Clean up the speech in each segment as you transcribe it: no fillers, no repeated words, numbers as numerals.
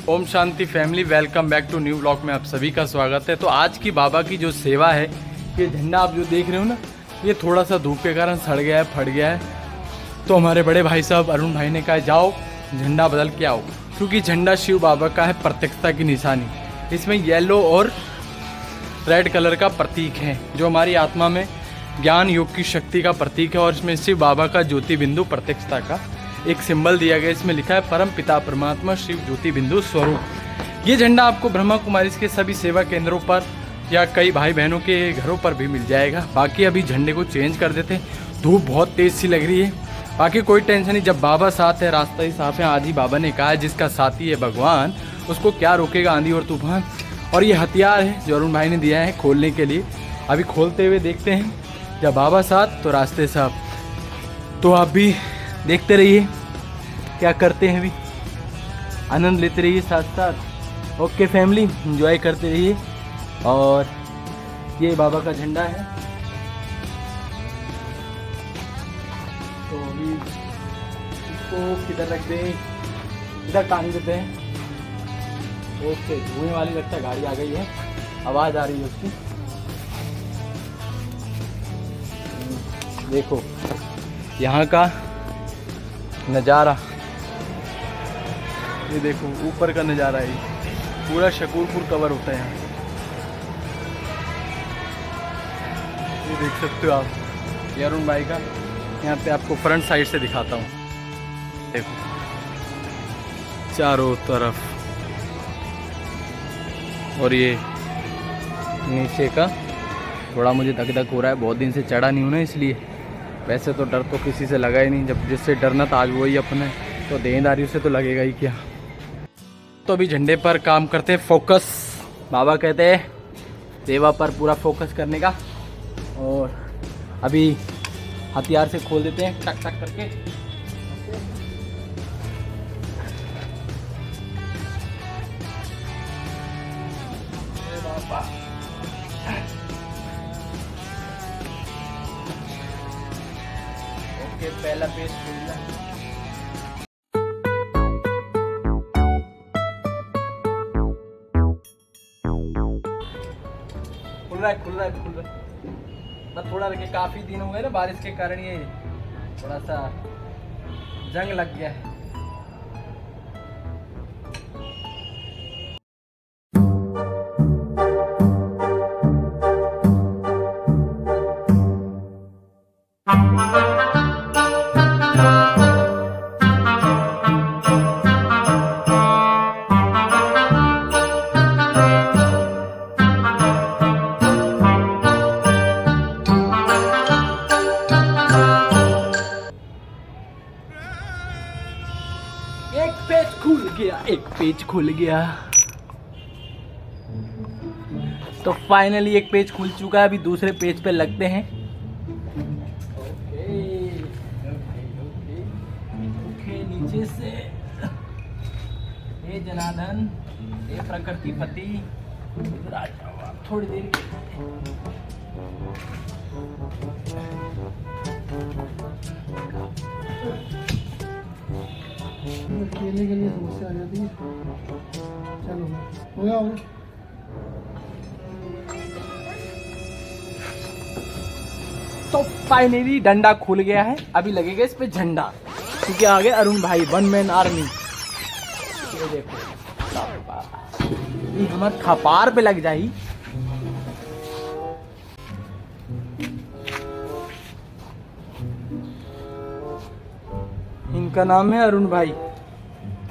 Om Shanti family, welcome back to new blog में आप सभी का स्वागत है। तो आज की बाबा की जो सेवा है, ये झंडा आप जो देख रहे हो ना, ये थोड़ा सा धूप के कारण सड़ गया है, फट गया है। तो हमारे बड़े भाई साहब अरुण भाई ने कहा जाओ झंडा बदल के आओ, क्योंकि झंडा शिव बाबा का है प्रत्यक्षता की निशानी। इसमें येलो और रेड कलर का प्रतीक है, जो हमारी आत्मा में ज्ञान योग की शक्ति का प्रतीक है। और इसमें शिव बाबा का ज्योति बिंदु प्रत्यक्षता का एक सिंबल दिया गया। इसमें लिखा है परम पिता परमात्मा शिव ज्योति बिंदु स्वरूप। ये झंडा आपको ब्रह्मा कुमारी के सभी सेवा केंद्रों पर या कई भाई बहनों के घरों पर भी मिल जाएगा। बाकी अभी झंडे को चेंज कर देते हैं, धूप बहुत तेज सी लग रही है। बाकी कोई टेंशन नहीं, जब बाबा साथ है रास्ता ही साफ है। आज ही बाबा ने कहा है जिसका साथी है भगवान, उसको क्या रोकेगा आंधी और तूफान। और ये हथियार है जो अरुण भाई ने दिया है खोलने के लिए। अभी खोलते हुए देखते हैं, जब बाबा साथ तो रास्ते साफ। तो आप भी देखते रहिए क्या करते हैं, अभी आनंद लेते रहिए साथ साथ। ओके फैमिली, एंजॉय करते रहिए। और ये बाबा का झंडा है, तो अभी इसको किधर रख दें, इधर टांग देते हैं। ओके, धुएं वाली लगता है गाड़ी आ गई है, आवाज़ आ रही है उसकी। देखो यहाँ का नज़ारा, ये देखो ऊपर का नज़ारा है, पूरा शकूरपुर कवर होता है यहाँ। ये देख सकते हो आप, ये अरुण भाई का। यहाँ पे आपको फ्रंट साइड से दिखाता हूँ, देखो चारों तरफ। और ये नीचे का थोड़ा मुझे धक धक हो रहा है, बहुत दिन से चढ़ा नहीं हूँ ना, इसलिए। वैसे तो डर तो किसी से लगा ही नहीं, जब जिससे डरना था आज वही अपने, तो देनदारी से तो लगेगा ही क्या। तो अभी झंडे पर काम करते हैं, फोकस। बाबा कहते हैं सेवा पर पूरा फोकस करने का। और अभी हथियार से खोल देते हैं टक टक करके। बाबा ओके, पहला पेज खुल रहा है। खुल रहा है। बस थोड़ा रखे, काफी दिन हो गए ना बारिश के कारण, ये थोड़ा सा जंग लग गया है। एक पेज खुल गया। तो फाइनली एक पेज खुल चुका है, अभी दूसरे पेज पे लगते हैं। ओके, नीचे से हे जनार्दन, हे प्रकृति पति, थोड़ी देर खेलने के लिए समस्या आ जाती है। चलो हो गया। तो फाइनली डंडा खुल गया है, अभी लगेगा इस पे झंडा, क्योंकि आगे अरुण भाई वन मैन आर्मी। ये देखो ये हमारे खपार पे लग जाई। इनका नाम है अरुण भाई,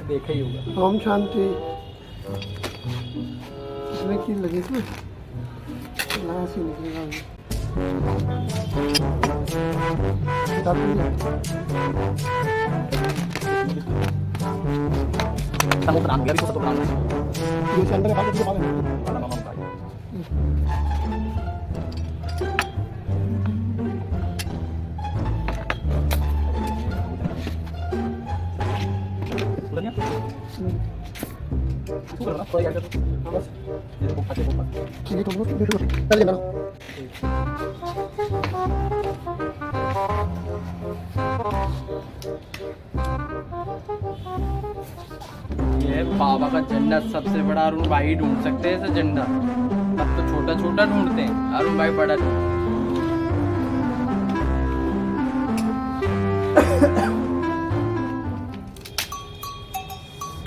देखा ही होगा। ओम शांति। इसमें की लगी थी ना, सी निकलेगा। है बाबा का झंडा सबसे बड़ा। अरुण भाई ढूंढ सकते हैं ऐसा झंडा, अब तो छोटा छोटा ढूंढते हैं, अरुण भाई बड़ा ढूंढते हैं।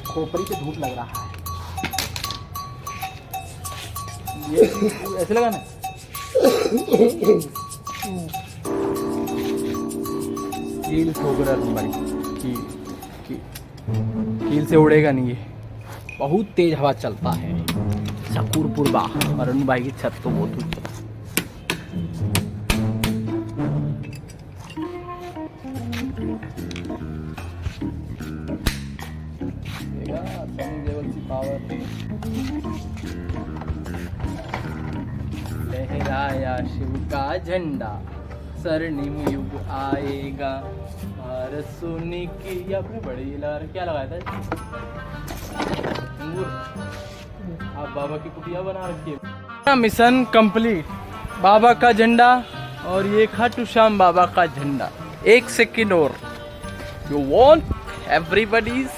खोपड़ी पे धूप लग रहा है, ये ऐसे लगा ना। कील ठोक रहा है भाई, कील से उड़ेगा नहीं ये, बहुत तेज हवा चलता है। शकूरपुर बा अरुण भाई की छत तो बहुत ऊंची। लहराया शिव का झंडा, स्वर्णिम युग आएगा, भारत सोने की। ये आपने बड़ी लगा क्या लगाया था? अंगूर। आप बाबा की कुटिया बना रखी है। मिशन कंप्लीट, बाबा का झंडा और ये खाटू श्याम बाबा का झंडा। एक सेकंड और, you want everybody's,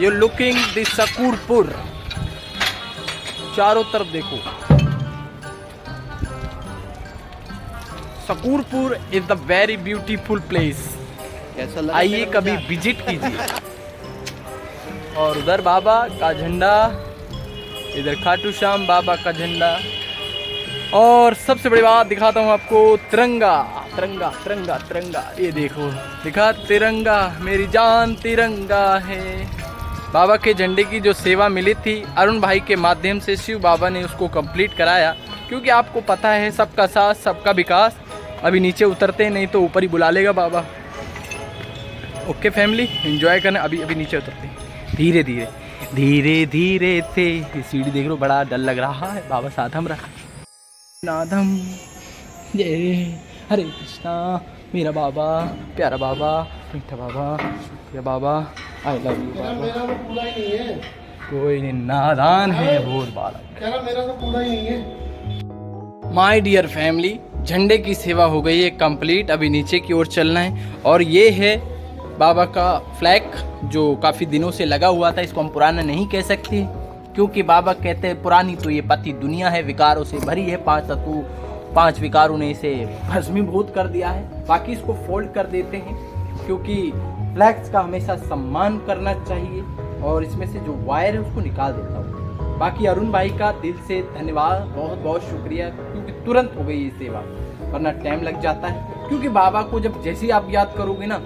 you looking the Shakurpur, चारों तरफ देखो। Shakurpur is the very beautiful place, आइए कभी विजिट कीजिए। और उधर बाबा का झंडा, इधर खाटू श्याम बाबा का झंडा, और सबसे बड़ी बात दिखाता हूँ आपको, तिरंगा तिरंगा तिरंगा तिरंगा। ये देखो दिखा तिरंगा, मेरी जान तिरंगा है। बाबा के झंडे की जो सेवा मिली थी अरुण भाई के माध्यम से, शिव बाबा ने उसको कंप्लीट कराया। क्योंकि आपको पता है सबका साथ सबका विकास। अभी नीचे उतरते नहीं तो ऊपर ही बुला लेगा बाबा। ओके फैमिली, एंजॉय करना। अभी अभी नीचे उतरते हैं धीरे धीरे धीरे धीरे से। ये सीढ़ी देख लो, बड़ा डर लग रहा है। बाबा साथ हम रहा नादम, जय हरे कृष्णा। मेरा बाबा, प्यारा बाबा, मीठा बाबा, प्रिया बाबा, आई लव यू बाबा। मेरा तो पूरा ही नहीं है, कोई नहीं, नादान है बहुत बालक। मेरा तो पूरा ही नहीं है। माय डियर फैमिली, झंडे की सेवा हो गई है कंप्लीट। अभी नीचे की ओर चलना है। और ये है बाबा का फ्लैग जो काफ़ी दिनों से लगा हुआ था। इसको हम पुराना नहीं कह सकते, क्योंकि बाबा कहते हैं पुरानी तो ये पति दुनिया है, विकारों से भरी है। 5 तत्व 5 विकारों ने इसे भस्मीभूत कर दिया है। बाकी इसको फोल्ड कर देते हैं, क्योंकि फ्लैग्स का हमेशा सम्मान करना चाहिए। और इसमें से जो वायर है उसको निकाल देता हूँ। बाकी अरुण भाई का दिल से धन्यवाद, बहुत बहुत शुक्रिया, क्योंकि तुरंत हो गई ये सेवा, वरना टाइम लग जाता है। क्योंकि बाबा को जब जैसे ही आप याद करोगे ना,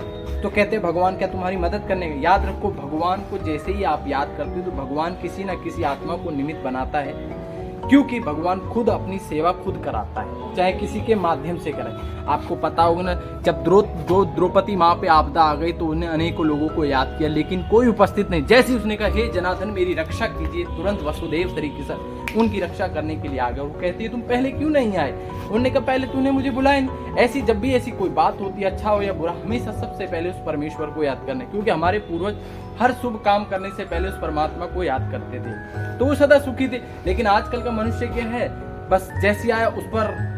तो कहते हैं भगवान क्या तुम्हारी मदद करने का। याद रखो, भगवान को जैसे ही आप याद करते हो तो भगवान किसी ना किसी आत्मा को निमित्त बनाता है। क्योंकि भगवान खुद अपनी सेवा खुद कराता है, चाहे किसी के माध्यम से करे। आपको पता होगा ना, जब द्रौपदी माँ पे आपदा आ गई तो उन्हें अनेकों लोगों को याद किया, लेकिन कोई उपस्थित नहीं। जैसे उसने कहा हे जनार्दन मेरी रक्षा कीजिए, तुरंत वसुदेव तरीके से उनकी रक्षा करने के लिए आ गए। वो कहती है तुम पहले क्यों नहीं आए? उन्होंने कहा पहले तूने मुझे बुलाया नहीं। ऐसी जब भी ऐसी कोई बात होती है, अच्छा हो या बुरा, हमेशा सबसे पहले उस परमेश्वर को याद करना, क्योंकि हमारे पूर्वज हर शुभ काम करने से पहले उस परमात्मा को याद करते थे, तो वो सदा सुखी थे। लेकिन आजकल का मनुष्य क्या है, बस जैसी आया उस पर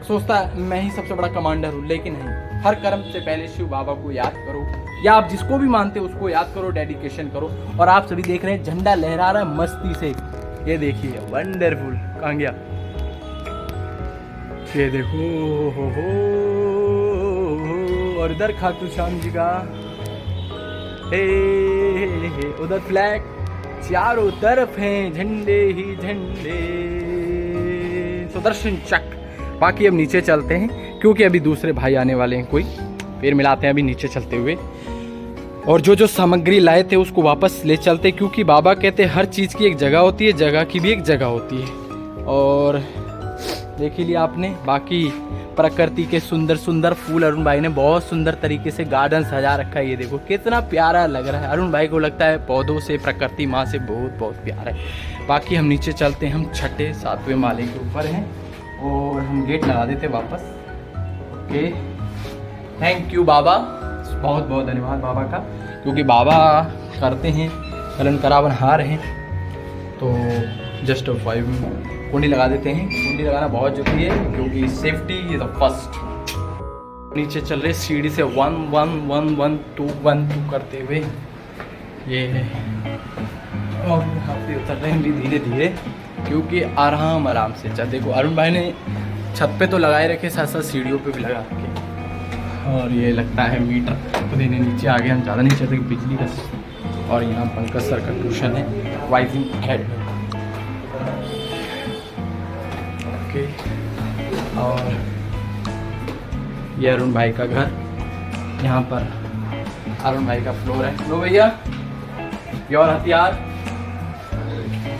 सोचता है मैं ही सबसे बड़ा कमांडर हूँ। लेकिन नहीं, हर कर्म से पहले शिव बाबा को याद करो, या आप जिसको भी मानते हो उसको याद करो, डेडिकेशन करो। और आप सभी देख रहे हैं झंडा लहरा रहा है मस्ती से, ये देखिए वंडरफुल। कहाँ गया? ये देखो हो। और इधर खाटू श्याम जी का हे, उधर फ्लैग, चारों तरफ हैं झंडे ही झंडे, सुदर्शन चक्र। बाकी अब नीचे चलते हैं, क्योंकि अभी दूसरे भाई आने वाले हैं कोई, फिर मिलाते हैं अभी नीचे चलते हुए। और जो सामग्री लाए थे उसको वापस ले चलते, क्योंकि बाबा कहते हैं हर चीज़ की एक जगह होती है, जगह की भी एक जगह होती है। और देख ही लिया आपने, बाकी प्रकृति के सुंदर सुंदर फूल अरुण भाई ने बहुत सुंदर तरीके से गार्डन सजा रखा है। ये देखो कितना प्यारा लग रहा है। अरुण भाई को लगता है पौधों से, प्रकृति माँ से बहुत बहुत प्यार है। बाकी हम नीचे चलते हैं, हम 6ठे 7वें माले के ऊपर हैं और हम गेट लगा देते वापस। ओके, थैंक यू बाबा, बहुत बहुत धन्यवाद बाबा का, क्योंकि बाबा करते हैं कलन करावन हार हैं। तो जस्ट 5 कुंडी लगा देते हैं। कुंडी लगाना बहुत जरूरी है, क्योंकि सेफ्टी इज द फर्स्ट। नीचे चल रहे सीढ़ी से 1 1 1 1 2 1 2 करते हुए ये है, और यहाँ पे उतर रहे हैं भी धीरे धीरे, क्योंकि आराम से। अच्छा देखो, अरुण भाई ने छत पे तो लगाए रखे, साथ साथ सीढ़ियों पे भी लगा रखे। और ये लगता है मीटर तो देने नीचे आ गए हम, ज़्यादा नहीं चाहते बिजली का। और यहाँ पंकज सर का ट्यूशन है, वाइजिंग अकेडमी। ओके, और ये अरुण भाई का घर, यहाँ पर अरुण भाई का फ्लोर है। लो भैया, योर हथियार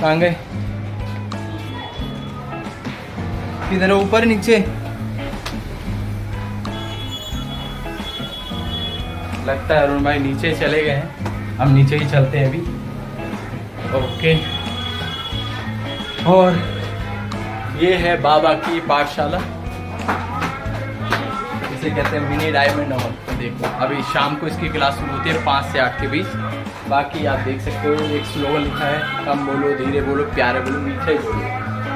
कहाँ गए? किधर है, ऊपर नीचे? लगता है अरुण भाई नीचे चले गए हैं, हम नीचे ही चलते हैं अभी। ओके, और ये है बाबा की पाठशाला, इसे कहते हैं मिनी डायमंड हॉल। देखो अभी शाम को इसकी क्लास शुरू होती है 5 से 8 के बीच। बाकी आप देख सकते हो एक स्लोगन लिखा है, कम बोलो, धीरे बोलो, प्यारे बोलो, मीठे बोलो।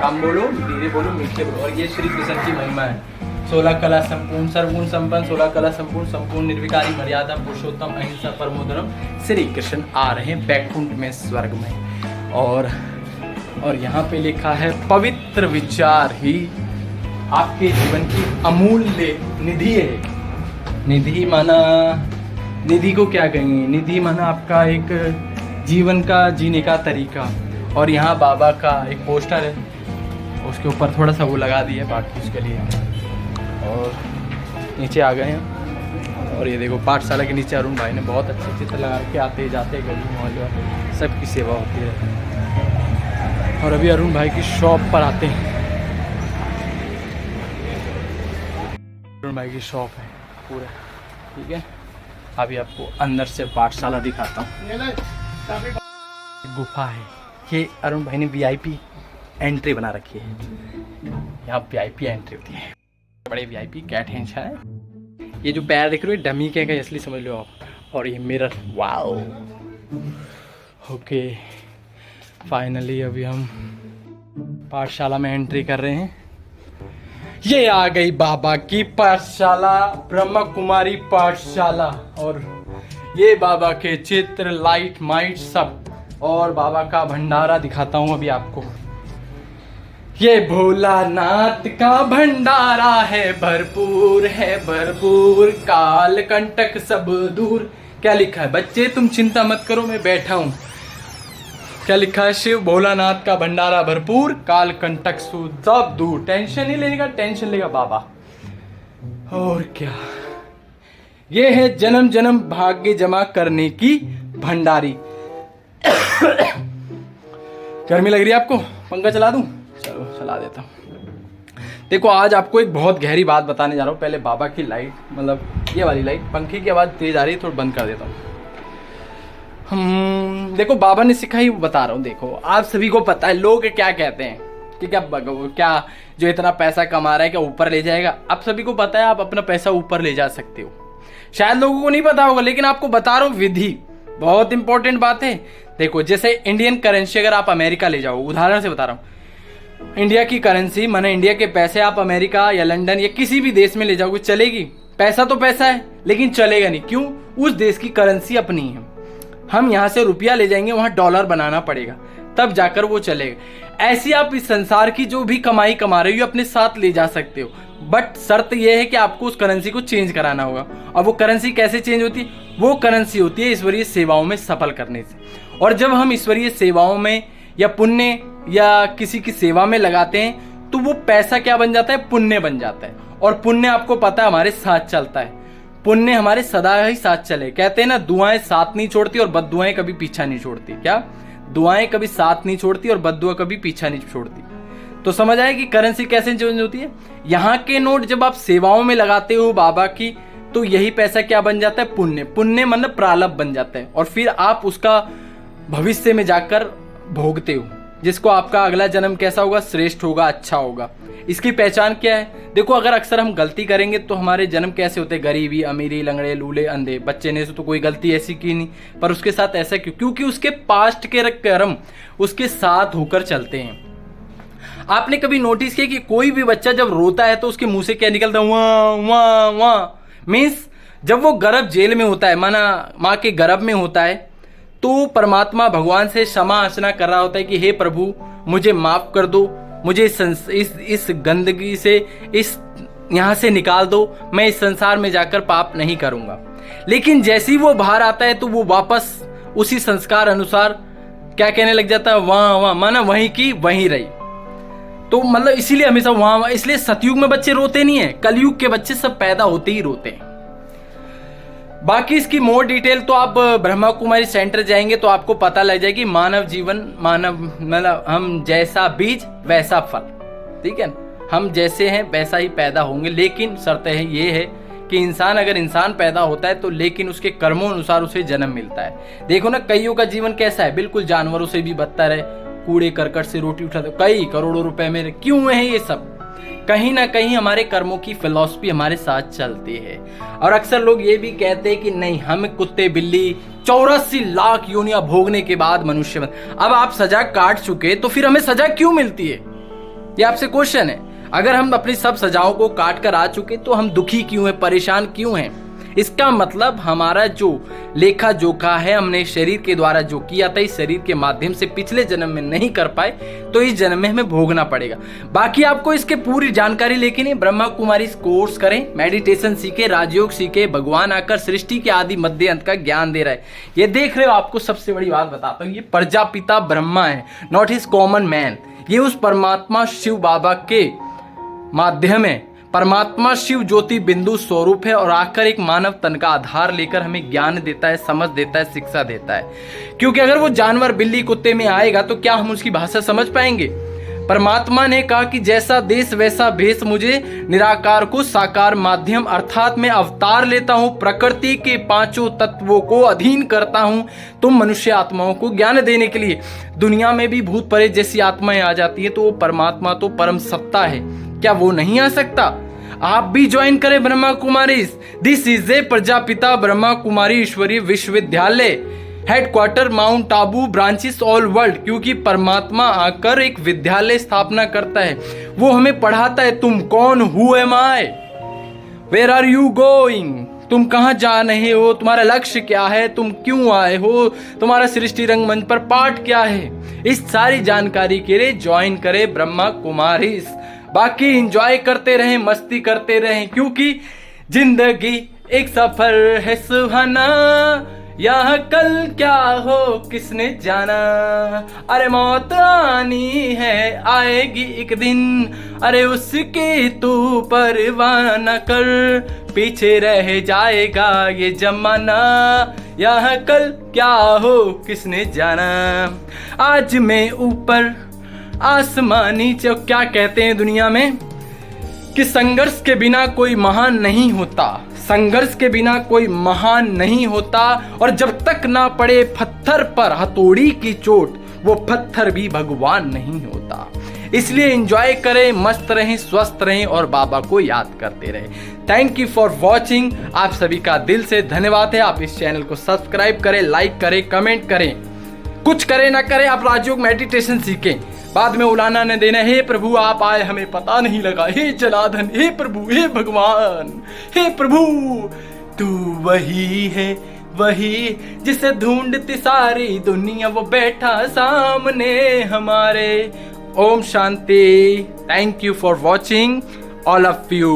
कम बोलो, धीरे बोलो, मीठे बोलो। और ये श्री कृष्ण की महिमा है। 16 कला संपूर्ण, सर्वगुण संपन्न, 16 कला संपूर्ण, संपूर्ण निर्विकारी, मर्यादा पुरुषोत्तम, अहिंसा परमो धर्म, श्री कृष्ण आ रहे हैं बैकुंठ में, स्वर्ग में। और यहाँ पे लिखा है, पवित्र विचार ही आपके जीवन की अमूल्य निधि है। निधि माना, निधि को क्या कहेंगे? निधि माना आपका एक जीवन का जीने का तरीका। और यहाँ बाबा का एक पोस्टर है, उसके ऊपर थोड़ा सा वो लगा दिया, बाकी उसके लिए। और नीचे आ गए हैं, और ये देखो पाठशाला के नीचे अरुण भाई ने बहुत अच्छे चित्र लगा के आते जाते गली मोहल्ले सबकी सेवा होती है। और अभी अरुण भाई की शॉप पर आते हैं। अरुण भाई की शॉप है पूरा, ठीक है। अभी आपको अंदर से पाठशाला दिखाता हूँ। गुफा है, ये अरुण भाई ने वीआईपी एंट्री बना रखी है। यहाँ वीआईपी एंट्री होती है, बड़े वीआईपी कैट हैं शायद। ये जो पैर दिख रहे हो डमी के हैं, असली समझ लो आप। और ये मिरर, वाओ। ओके, फाइनली अभी हम पाठशाला में एंट्री कर रहे हैं। ये आ गई बाबा की पाठशाला, ब्रह्मा कुमारी पाठशाला। और ये बाबा के चित्र, लाइट माइट सब, और बाबा का भंडारा दिखाता हूं अभी आपको। ये भोलानाथ का भंडारा है भरपूर, काल कंटक सब दूर। क्या लिखा है बच्चे? तुम चिंता मत करो, मैं बैठा हूं। क्या लिखा है? शिव भोलानाथ का भंडारा भरपूर, काल कंटक सब दूर। टेंशन नहीं लेने का, टेंशन लेगा बाबा। और क्या, ये है जन्म जन्म भाग्य जमा करने की भंडारी। गर्मी लग रही है आपको? पंखा चला दूं? चलो चला देता हूँ। देखो आज आपको एक बहुत गहरी बात बताने जा रहा हूँ। पहले बाबा की लाइट, मतलब ये वाली लाइट, पंखे की आवाज़ तेज आ रही है, थोड़ा बंद कर देता हूँ। देखो बाबा ने सिखाई वो बता रहा हूँ। देखो आप सभी को पता है लोग क्या कहते हैं कि क्या जो इतना पैसा कमा रहा है क्या ऊपर ले जाएगा। आप सभी को पता है आप अपना पैसा ऊपर ले जा सकते हो। शायद लोगों को नहीं पता होगा, लेकिन आपको बता रहा हूँ विधि, बहुत इंपॉर्टेंट बात है। देखो जैसे इंडियन करेंसी अगर आप अमेरिका ले जाओ, उदाहरण से बता रहा हूँ, इंडिया की करेंसी माने इंडिया के पैसे आप अमेरिका या लंदन या किसी भी देश में ले जाओगे, चलेगी? पैसा तो पैसा है, लेकिन चलेगा नहीं। क्यों? उस देश की करेंसी अपनी है। हम यहाँ से रुपया ले जाएंगे, वहाँ डॉलर बनाना पड़ेगा, तब जाकर वो चलेगा। ऐसी आप इस संसार की जो भी कमाई कमा रहे हो अपने साथ ले जा सकते हो, बट शर्त यह है कि आपको उस करेंसी को चेंज कराना होगा। और वो करेंसी कैसे चेंज होती है? वो करेंसी होती है ईश्वरीय सेवाओं में सफल करने से। और जब हम ईश्वरीय सेवाओं में या पुण्य या किसी की सेवा में लगाते हैं तो वो पैसा क्या बन जाता है? पुण्य बन जाता है। और पुण्य आपको पता है हमारे साथ चलता है, पुण्य हमारे सदा ही साथ चले। कहते हैं ना, दुआएं साथ नहीं छोड़ती और बद्दुआएं कभी पीछा नहीं छोड़ती। क्या? दुआएं कभी साथ नहीं छोड़ती और बद्दुआ कभी पीछा नहीं छोड़ती। तो समझ आए कि करेंसी कैसे चेंज होती है। यहाँ के नोट जब आप सेवाओं में लगाते हो बाबा की, तो यही पैसा क्या बन जाता है? पुण्य। पुण्य मतलब प्रारब्ध बन जाता है, और फिर आप उसका भविष्य में जाकर भोगते हो, जिसको आपका अगला जन्म कैसा होगा? श्रेष्ठ होगा, अच्छा होगा। इसकी पहचान क्या है? देखो अगर अक्सर हम गलती करेंगे तो हमारे जन्म कैसे होते हैं? गरीबी, अमीरी, लंगड़े, लूले, अंधे। बच्चे ने तो कोई गलती ऐसी की नहीं, पर उसके साथ ऐसा क्यों? क्योंकि उसके पास्ट के कर्म उसके साथ होकर चलते हैं। आपने कभी नोटिस किया कि कोई भी बच्चा जब रोता है तो उसके मुंह से क्या निकलता है? वाह वाह वाह। मीन्स जब वो गर्भ जेल में होता है, माना माँ के गर्भ में होता है, तो तो परमात्मा भगवान से क्षमा याचना कर रहा होता है कि हे प्रभु मुझे माफ कर दो, मुझे इस गंदगी से, इस यहाँ से निकाल दो, मैं इस संसार में जाकर पाप नहीं करूँगा। लेकिन जैसे ही वो बाहर आता है तो वो वापस उसी संस्कार अनुसार क्या कहने लग जाता है, वहाँ माना वहीं की वहीं रही। तो मतलब इसीलिए हमेशा वहाँ, इसलिए सतयुग में बच्चे रोते नहीं है, कलयुग के बच्चे सब पैदा होते ही रोते हैं। बाकी इसकी मोर डिटेल तो आप ब्रह्मा कुमारी सेंटर जाएंगे तो आपको पता लग जाएगी। मानव जीवन, मानव मतलब हम जैसा बीज वैसा फल, ठीक है, हम जैसे हैं वैसा ही पैदा होंगे। लेकिन शर्त है ये है कि इंसान, अगर इंसान पैदा होता है तो लेकिन उसके कर्मों अनुसार उसे जन्म मिलता है। देखो ना कईयों का जीवन कैसा है, बिल्कुल जानवरों से भी बदतर है, कूड़े करकट से रोटी उठाते, कई करोड़ों रुपए में क्यों है ये सब? कहीं ना कहीं हमारे कर्मों की फिलॉसफी हमारे साथ चलती है। और अक्सर लोग ये भी कहते हैं कि नहीं, हम कुत्ते बिल्ली 84 लाख योनियां भोगने के बाद मनुष्य बन। अब आप सजा काट चुके तो फिर हमें सजा क्यों मिलती है, ये आपसे क्वेश्चन है। अगर हम अपनी सब सजाओं को काट कर आ चुके तो हम दुखी क्यों हैं, परेशान क्यों हैं? इसका मतलब हमारा जो लेखा जोखा है, हमने शरीर के द्वारा जो किया था, इस शरीर के माध्यम से पिछले जन्म में नहीं कर पाए तो इस जन्म में हमें भोगना पड़ेगा। बाकी आपको इसके पूरी जानकारी लेके नहीं, ब्रह्मा कुमारी कोर्स करें, मेडिटेशन सीखे, राजयोग सीखे, भगवान आकर सृष्टि के आदि मध्य अंत का ज्ञान दे रहा है। ये देख रहे हो, आपको सबसे बड़ी बात बताता हूँ, ये प्रजापिता ब्रह्मा है, नॉट हिज कॉमन मैन। ये उस परमात्मा शिव बाबा के माध्यम है। परमात्मा शिव ज्योति बिंदु स्वरूप है और आकर एक मानव तन का आधार लेकर हमें ज्ञान देता है, समझ देता है, शिक्षा देता है। क्योंकि अगर वो जानवर बिल्ली कुत्ते में आएगा तो क्या हम उसकी भाषा समझ पाएंगे? परमात्मा ने कहा कि जैसा देश वैसा भेष, मुझे निराकार को साकार माध्यम अर्थात मैं अवतार लेता हूं, प्रकृति के पांचों तत्वों को अधीन करता हूं तुम मनुष्य आत्माओं को ज्ञान देने के लिए। दुनिया में भी भूत प्रेत जैसी आत्माएं आ जाती है तो वो परमात्मा तो परम सत्ता है, क्या वो नहीं आ सकता? आप भी ज्वाइन करें Brahma Kumari. This is a Prajapita Brahma Kumari Ishwariya Vishwavidyalaya, headquarter Mount Abu, branches all world. क्योंकि परमात्मा आकर एक विद्यालय स्थापना करता है, वो हमें पढ़ाता है तुम कौन, who am I, where are you going, तुम कहाँ जा रहे हो, तुम्हारा लक्ष्य क्या है, तुम क्यों आए हो, तुम्हारा सृष्टि रंगमंच पर पाठ क्या है। इस सारी जानकारी के लिए ज्वाइन करें ब्रह्मा कुमारी। बाकी एंजॉय करते रहें, मस्ती करते रहें, क्योंकि जिंदगी एक सफर है सुहाना, यहाँ कल क्या हो किसने जाना। अरे मौत आनी है, आएगी एक दिन, अरे उसकी तू परवाह न कर, पीछे रह जाएगा ये जमाना, यहाँ कल क्या हो किसने जाना। आज मैं ऊपर आसमानी चौक, क्या कहते हैं दुनिया में कि संघर्ष के बिना कोई महान नहीं होता, संघर्ष के बिना कोई महान नहीं होता। और जब तक ना पड़े पत्थर पर हथौड़ी की चोट, वो पत्थर भी भगवान नहीं होता। इसलिए एंजॉय करें, मस्त रहें, स्वस्थ रहें और बाबा को याद करते रहें। Thank you for watching. आप सभी का दिल से धन्यवाद है। आप इस चैनल को सब्सक्राइब करें, लाइक करें, कमेंट करें, कुछ करें ना करें, आप राजयोग मेडिटेशन सीखें, बाद में उलाना न देना। हे प्रभु आप आए हमें पता नहीं लगा, हे जनार्दन, हे प्रभु, हे भगवान, हे प्रभु तू वही है, वही जिसे ढूंढती सारी दुनिया, वो बैठा सामने हमारे। ओम शांति। Thank you for watching all of you.